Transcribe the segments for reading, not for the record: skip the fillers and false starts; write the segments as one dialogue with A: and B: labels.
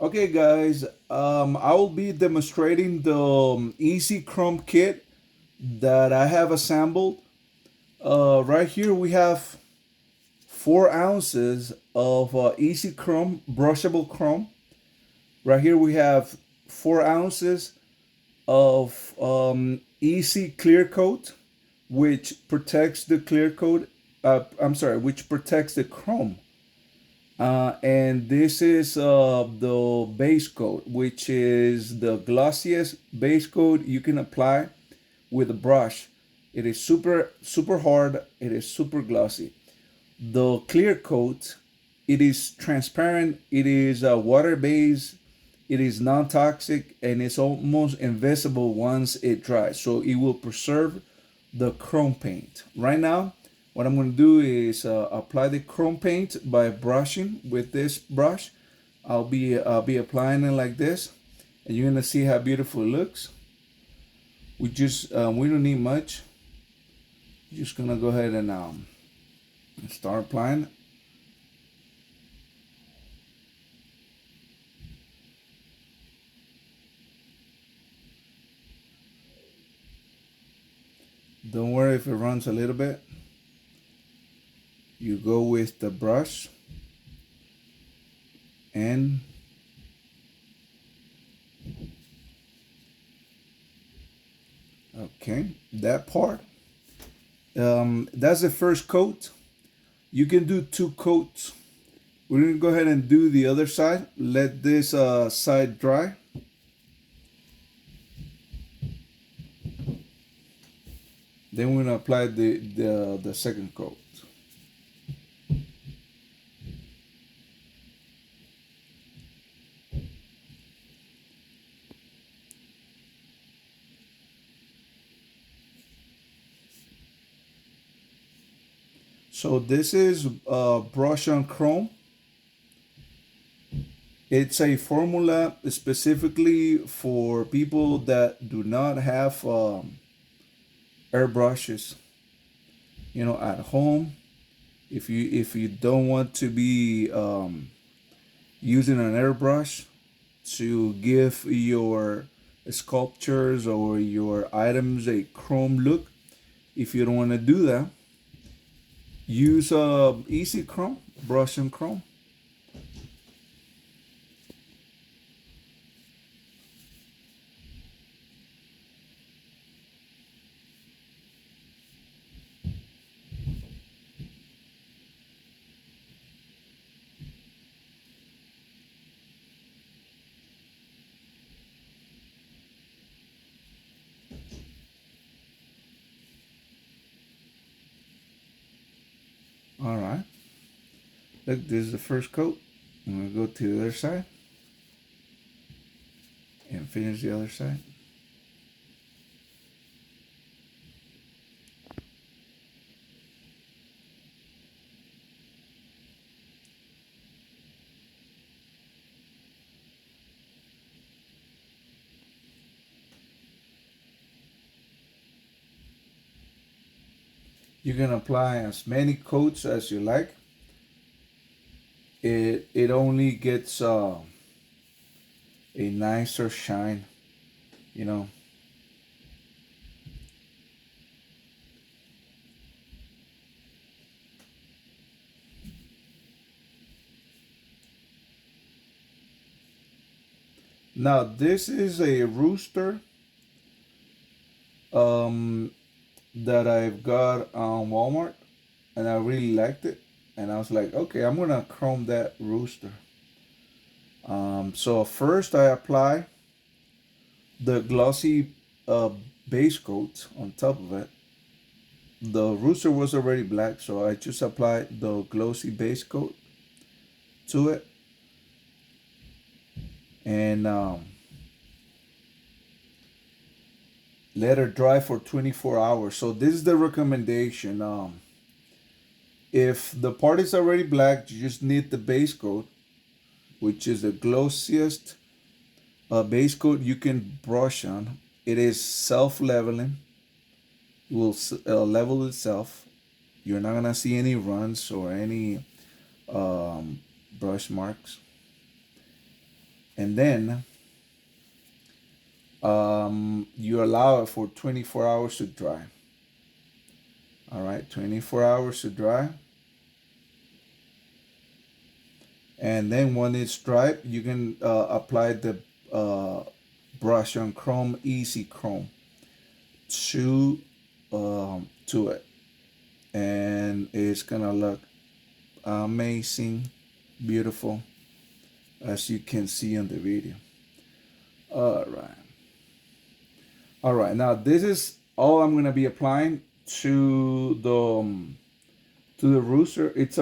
A: Okay, guys, I will be demonstrating the EZKrome kit that I have assembled. Right here we have 4 ounces of EZKrome brushable chrome. Right here we have 4 ounces of EZKlear coat, which protects the clear coat. I'm sorry, which protects the chrome. And this is the base coat, which is the glossiest base coat you can apply with a brush. It is super hard. It is super glossy. The clear coat, it is transparent. It is water based. It is non-toxic and it's almost invisible once it dries. So it will preserve the chrome paint. Right now, what I'm going to do is apply the chrome paint by brushing with this brush. I'll be applying it like this, and you're gonna see how beautiful it looks. We don't need much. Just gonna go ahead and start applying. Don't worry if it runs a little bit. You go with the brush and okay, that part. That's the first coat. You can do 2 coats. We're gonna go ahead and do the other side. Let this side dry. Then we're gonna apply the second coat. So this is Brush on Chrome. It's a formula specifically for people that do not have airbrushes. You know, at home, if you don't want to be using an airbrush to give your sculptures or your items a chrome look, if you don't want to do that, use EZKrome Brush on Chrome. All right. Look, this is the first coat. I'm gonna go to the other side and finish the other side. You can apply as many coats as you like. It only gets a nicer shine, you know. Now this is a rooster um, that I've got on Walmart, and I really liked it. And I was like, okay, I'm gonna chrome that rooster. So first I apply the glossy uh, base coat on top of it. The rooster was already black, so I just applied the glossy base coat to it, and let her dry for 24 hours. So this is the recommendation. If the part is already black, you just need the base coat, which is the glossiest base coat you can brush on. It is self-leveling. It will level itself. You're not gonna see any runs or any brush marks. and then you allow it for 24 hours to dry. All right, 24 hours to dry. And then when it's dry, you can apply the Brush on Chrome EZKrome to it, and it's gonna look amazing, beautiful, as you can see in the video. All right. Now this is all I'm gonna be applying to the rooster. It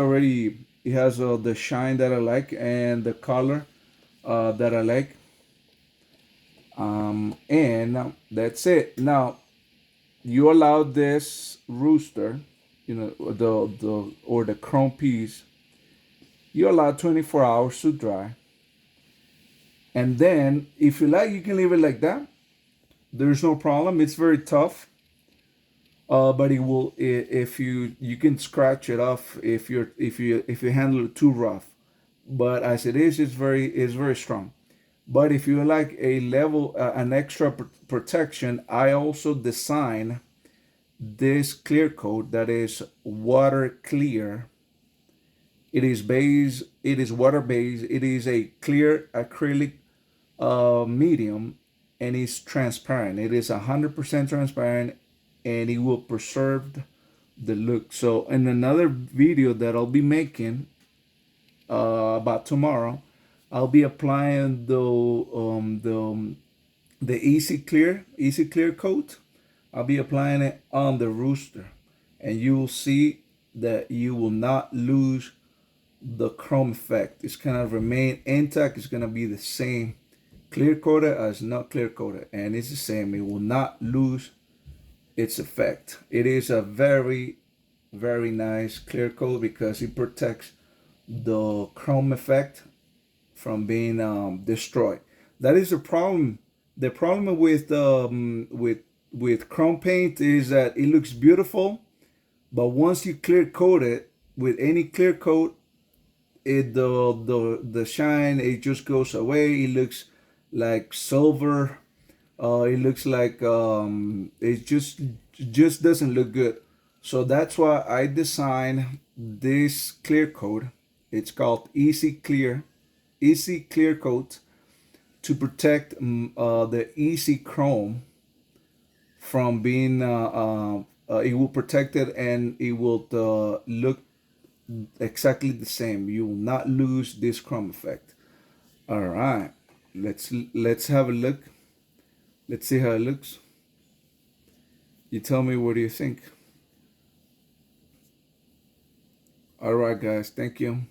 A: has the shine that I like and the color that I like. And that's it. Now you allow this rooster, the chrome piece, you allow 24 hours to dry. And then if you like, you can leave it like that. There's no problem. It's very tough. But it will, if you can scratch it off if you handle it too rough. But as it is, it's very strong. But if you like an extra protection, I also design this clear coat that is water clear. It is water based. It is a clear acrylic medium, and it's transparent. It is 100% transparent, and it will preserve the look. So in another video that I'll be making about tomorrow, I'll be applying the EZKlear coat. I'll be applying it on the rooster, and you will see that you will not lose the chrome effect. It's gonna remain intact. It's gonna be the same clear coated as not clear coated, and it's the same. It will not lose its effect. It is a very, very nice clear coat because it protects the chrome effect from being destroyed. That is the problem. The problem with chrome paint is that it looks beautiful, but once you clear coat it with any clear coat, the shine, it just goes away. It looks like silver. It looks like it just doesn't look good. So that's why I designed this clear coat. It's called EZKlear coat to protect the EZKrome from being. It will protect it, and it will look exactly the same. You will not lose this chrome effect. All right, let's have a look. Let's see how it looks. You tell me, what do you think? All right, guys, thank you.